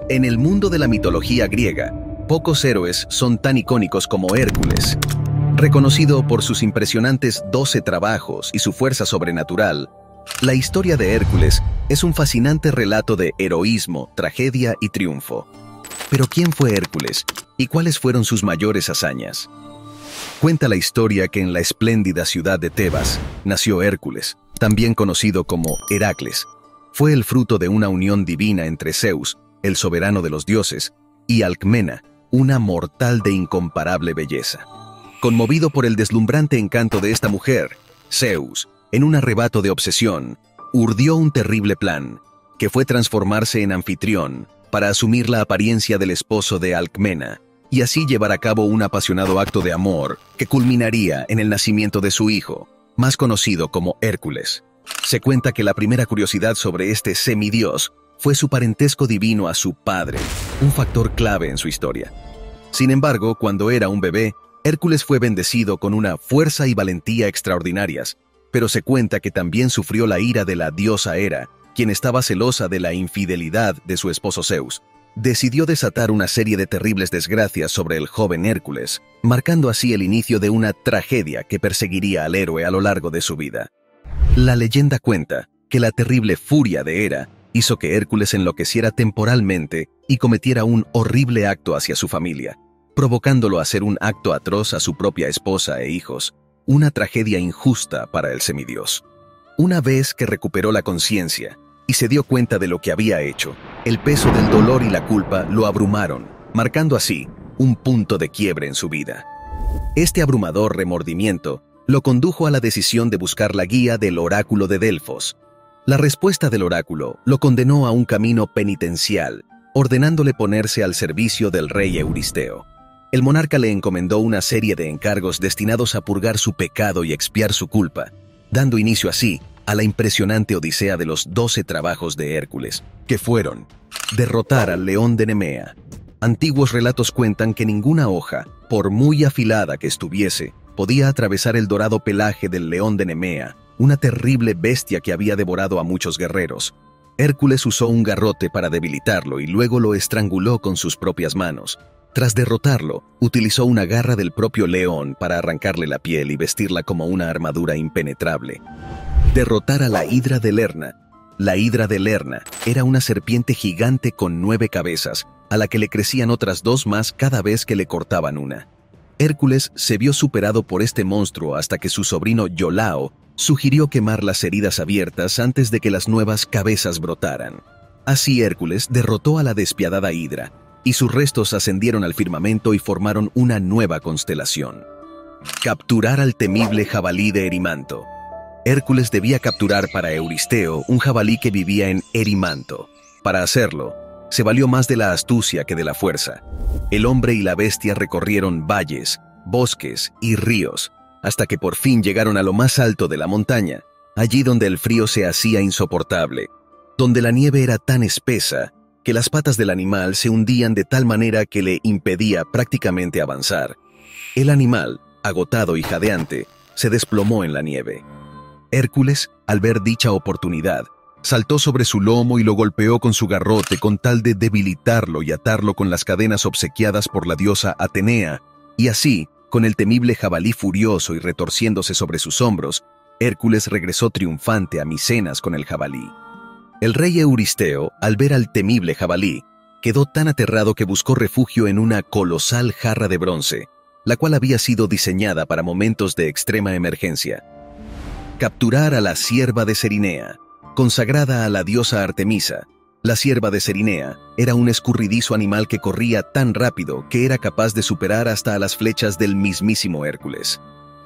En el mundo de la mitología griega, pocos héroes son tan icónicos como Hércules. Reconocido por sus impresionantes 12 trabajos y su fuerza sobrenatural, la historia de Hércules es un fascinante relato de heroísmo, tragedia y triunfo. Pero ¿quién fue Hércules y cuáles fueron sus mayores hazañas? Cuenta la historia que en la espléndida ciudad de Tebas nació Hércules, también conocido como Heracles. Fue el fruto de una unión divina entre Zeus, el soberano de los dioses, y Alcmena, una mortal de incomparable belleza. Conmovido por el deslumbrante encanto de esta mujer, Zeus, en un arrebato de obsesión, urdió un terrible plan, que fue transformarse en anfitrión para asumir la apariencia del esposo de Alcmena, y así llevar a cabo un apasionado acto de amor que culminaría en el nacimiento de su hijo, más conocido como Hércules. Se cuenta que la primera curiosidad sobre este semidios fue su parentesco divino a su padre, un factor clave en su historia. Sin embargo, cuando era un bebé, Hércules fue bendecido con una fuerza y valentía extraordinarias, pero se cuenta que también sufrió la ira de la diosa Hera, quien estaba celosa de la infidelidad de su esposo Zeus. Decidió desatar una serie de terribles desgracias sobre el joven Hércules, marcando así el inicio de una tragedia que perseguiría al héroe a lo largo de su vida. La leyenda cuenta que la terrible furia de Hera hizo que Hércules enloqueciera temporalmente y cometiera un horrible acto hacia su familia, provocándolo a hacer un acto atroz a su propia esposa e hijos, una tragedia injusta para el semidios. Una vez que recuperó la conciencia y se dio cuenta de lo que había hecho, el peso del dolor y la culpa lo abrumaron, marcando así un punto de quiebre en su vida. Este abrumador remordimiento lo condujo a la decisión de buscar la guía del oráculo de Delfos. La respuesta del oráculo lo condenó a un camino penitencial, ordenándole ponerse al servicio del rey Euristeo. El monarca le encomendó una serie de encargos destinados a purgar su pecado y expiar su culpa, dando inicio así a la impresionante odisea de los 12 trabajos de Hércules, que fueron: derrotar al león de Nemea. Antiguos relatos cuentan que ninguna hoja, por muy afilada que estuviese, podía atravesar el dorado pelaje del león de Nemea, una terrible bestia que había devorado a muchos guerreros. Hércules usó un garrote para debilitarlo y luego lo estranguló con sus propias manos. Tras derrotarlo, utilizó una garra del propio león para arrancarle la piel y vestirla como una armadura impenetrable. Derrotar a la Hidra de Lerna. La Hidra de Lerna era una serpiente gigante con 9 cabezas, a la que le crecían otras 2 más cada vez que le cortaban una. Hércules se vio superado por este monstruo hasta que su sobrino Iolao sugirió quemar las heridas abiertas antes de que las nuevas cabezas brotaran. Así Hércules derrotó a la despiadada Hidra, y sus restos ascendieron al firmamento y formaron una nueva constelación. Capturar al temible jabalí de Erimanto. Hércules debía capturar para Euristeo un jabalí que vivía en Erimanto. Para hacerlo, se valió más de la astucia que de la fuerza. El hombre y la bestia recorrieron valles, bosques y ríos, hasta que por fin llegaron a lo más alto de la montaña, allí donde el frío se hacía insoportable, donde la nieve era tan espesa que las patas del animal se hundían de tal manera que le impedía prácticamente avanzar. El animal, agotado y jadeante, se desplomó en la nieve. Hércules, al ver dicha oportunidad, saltó sobre su lomo y lo golpeó con su garrote con tal de debilitarlo y atarlo con las cadenas obsequiadas por la diosa Atenea, y así, con el temible jabalí furioso y retorciéndose sobre sus hombros, Hércules regresó triunfante a Micenas con el jabalí. El rey Euristeo, al ver al temible jabalí, quedó tan aterrado que buscó refugio en una colosal jarra de bronce, la cual había sido diseñada para momentos de extrema emergencia. Capturar a la cierva de Cerinea. Consagrada a la diosa Artemisa, la cierva de Cerinea era un escurridizo animal que corría tan rápido que era capaz de superar hasta a las flechas del mismísimo Hércules.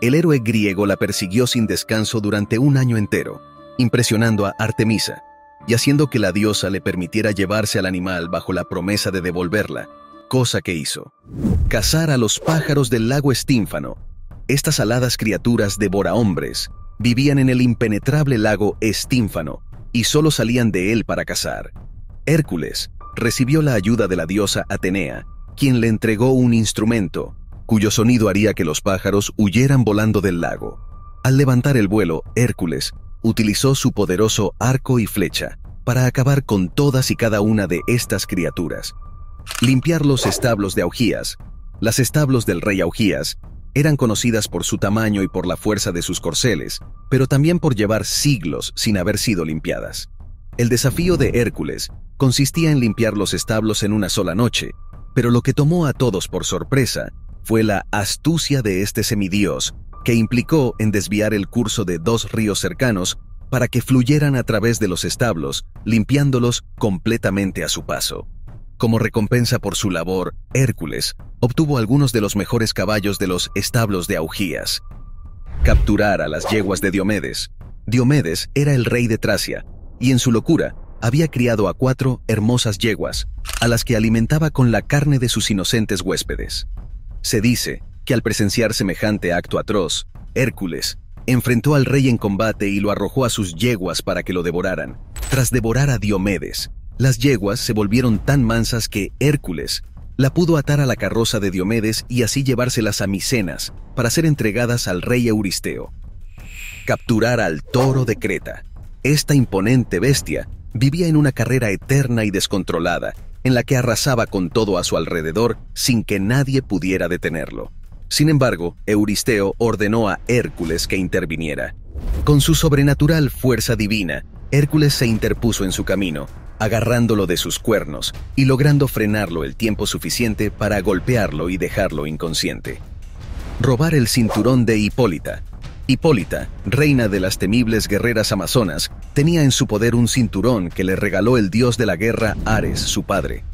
El héroe griego la persiguió sin descanso durante un año entero, impresionando a Artemisa y haciendo que la diosa le permitiera llevarse al animal bajo la promesa de devolverla, cosa que hizo. Cazar a los pájaros del lago Estínfano. Estas aladas criaturas devorahombres vivían en el impenetrable lago Estínfano y solo salían de él para cazar. Hércules recibió la ayuda de la diosa Atenea, quien le entregó un instrumento, cuyo sonido haría que los pájaros huyeran volando del lago. Al levantar el vuelo, Hércules utilizó su poderoso arco y flecha, para acabar con todas y cada una de estas criaturas. Limpiar los establos de Augías. Las establos del rey Augías eran conocidas por su tamaño y por la fuerza de sus corceles, pero también por llevar siglos sin haber sido limpiadas. El desafío de Hércules consistía en limpiar los establos en una sola noche, pero lo que tomó a todos por sorpresa fue la astucia de este semidios, que implicó en desviar el curso de 2 ríos cercanos para que fluyeran a través de los establos, limpiándolos completamente a su paso. Como recompensa por su labor, Hércules obtuvo algunos de los mejores caballos de los establos de Augías. Capturar a las yeguas de Diomedes. Diomedes era el rey de Tracia, y en su locura había criado a 4 hermosas yeguas, a las que alimentaba con la carne de sus inocentes huéspedes. Se dice que al presenciar semejante acto atroz, Hércules enfrentó al rey en combate y lo arrojó a sus yeguas para que lo devoraran. Tras devorar a Diomedes, las yeguas se volvieron tan mansas que Hércules la pudo atar a la carroza de Diomedes y así llevárselas a Micenas para ser entregadas al rey Euristeo. Capturar al toro de Creta. Esta imponente bestia vivía en una carrera eterna y descontrolada, en la que arrasaba con todo a su alrededor sin que nadie pudiera detenerlo. Sin embargo, Euristeo ordenó a Hércules que interviniera. Con su sobrenatural fuerza divina, Hércules se interpuso en su camino, agarrándolo de sus cuernos y logrando frenarlo el tiempo suficiente para golpearlo y dejarlo inconsciente. Robar el cinturón de Hipólita. Hipólita, reina de las temibles guerreras amazonas, tenía en su poder un cinturón que le regaló el dios de la guerra Ares, su padre.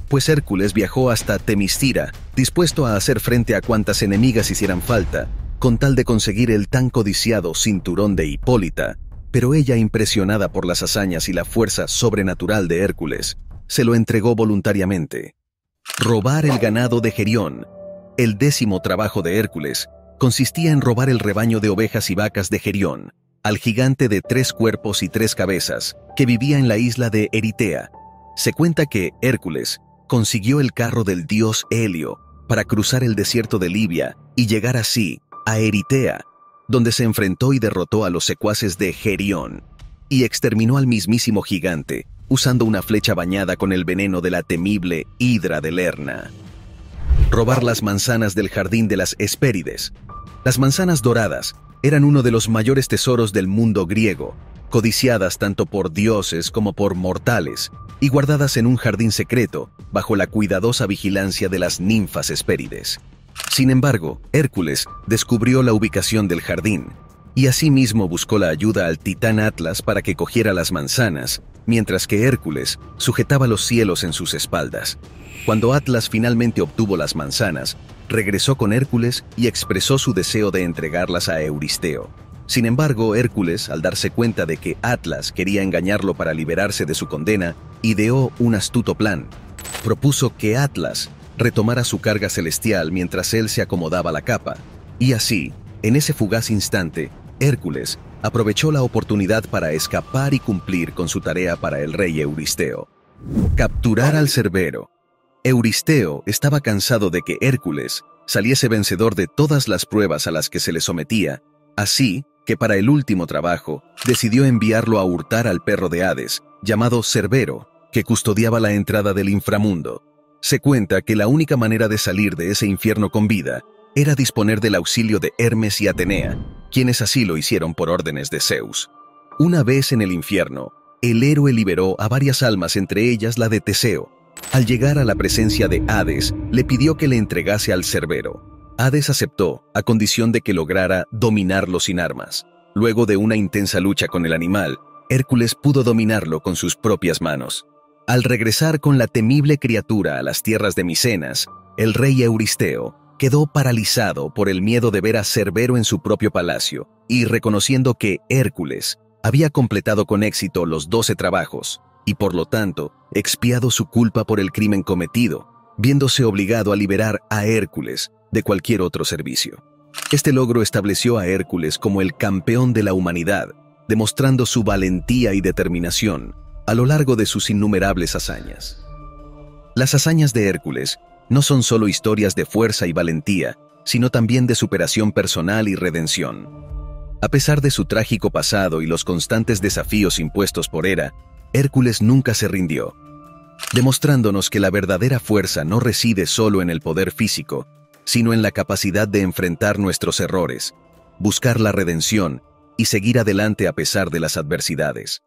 Pues Hércules viajó hasta Temistira, dispuesto a hacer frente a cuantas enemigas hicieran falta, con tal de conseguir el tan codiciado cinturón de Hipólita, pero ella, impresionada por las hazañas y la fuerza sobrenatural de Hércules, se lo entregó voluntariamente. Robar el ganado de Gerión. El 10º trabajo de Hércules consistía en robar el rebaño de ovejas y vacas de Gerión, al gigante de 3 cuerpos y 3 cabezas, que vivía en la isla de Eritea. Se cuenta que Hércules consiguió el carro del dios Helio para cruzar el desierto de Libia y llegar así a Eritea, donde se enfrentó y derrotó a los secuaces de Gerión, y exterminó al mismísimo gigante, usando una flecha bañada con el veneno de la temible Hidra de Lerna. Robar las manzanas del jardín de las Hespérides. Las manzanas doradas eran uno de los mayores tesoros del mundo griego, codiciadas tanto por dioses como por mortales, y guardadas en un jardín secreto, bajo la cuidadosa vigilancia de las ninfas Hespérides. Sin embargo, Hércules descubrió la ubicación del jardín, y asimismo buscó la ayuda al titán Atlas para que cogiera las manzanas, mientras que Hércules sujetaba los cielos en sus espaldas. Cuando Atlas finalmente obtuvo las manzanas, regresó con Hércules y expresó su deseo de entregarlas a Euristeo. Sin embargo, Hércules, al darse cuenta de que Atlas quería engañarlo para liberarse de su condena, ideó un astuto plan. Propuso que Atlas retomara su carga celestial mientras él se acomodaba la capa, y así, en ese fugaz instante, Hércules aprovechó la oportunidad para escapar y cumplir con su tarea para el rey Euristeo. Capturar al Cerbero. Euristeo estaba cansado de que Hércules saliese vencedor de todas las pruebas a las que se le sometía, así que para el último trabajo decidió enviarlo a hurtar al perro de Hades, llamado Cerbero, que custodiaba la entrada del inframundo. Se cuenta que la única manera de salir de ese infierno con vida era disponer del auxilio de Hermes y Atenea, quienes así lo hicieron por órdenes de Zeus. Una vez en el infierno, el héroe liberó a varias almas, entre ellas la de Teseo. Al llegar a la presencia de Hades, le pidió que le entregase al Cerbero. Hades aceptó, a condición de que lograra dominarlo sin armas. Luego de una intensa lucha con el animal, Hércules pudo dominarlo con sus propias manos. Al regresar con la temible criatura a las tierras de Micenas, el rey Euristeo quedó paralizado por el miedo de ver a Cerbero en su propio palacio, y reconociendo que Hércules había completado con éxito los 12 trabajos, y por lo tanto, expiado su culpa por el crimen cometido, viéndose obligado a liberar a Hércules de cualquier otro servicio. Este logro estableció a Hércules como el campeón de la humanidad, demostrando su valentía y determinación a lo largo de sus innumerables hazañas. Las hazañas de Hércules no son solo historias de fuerza y valentía, sino también de superación personal y redención. A pesar de su trágico pasado y los constantes desafíos impuestos por Hera, Hércules nunca se rindió, demostrándonos que la verdadera fuerza no reside solo en el poder físico, sino en la capacidad de enfrentar nuestros errores, buscar la redención y seguir adelante a pesar de las adversidades.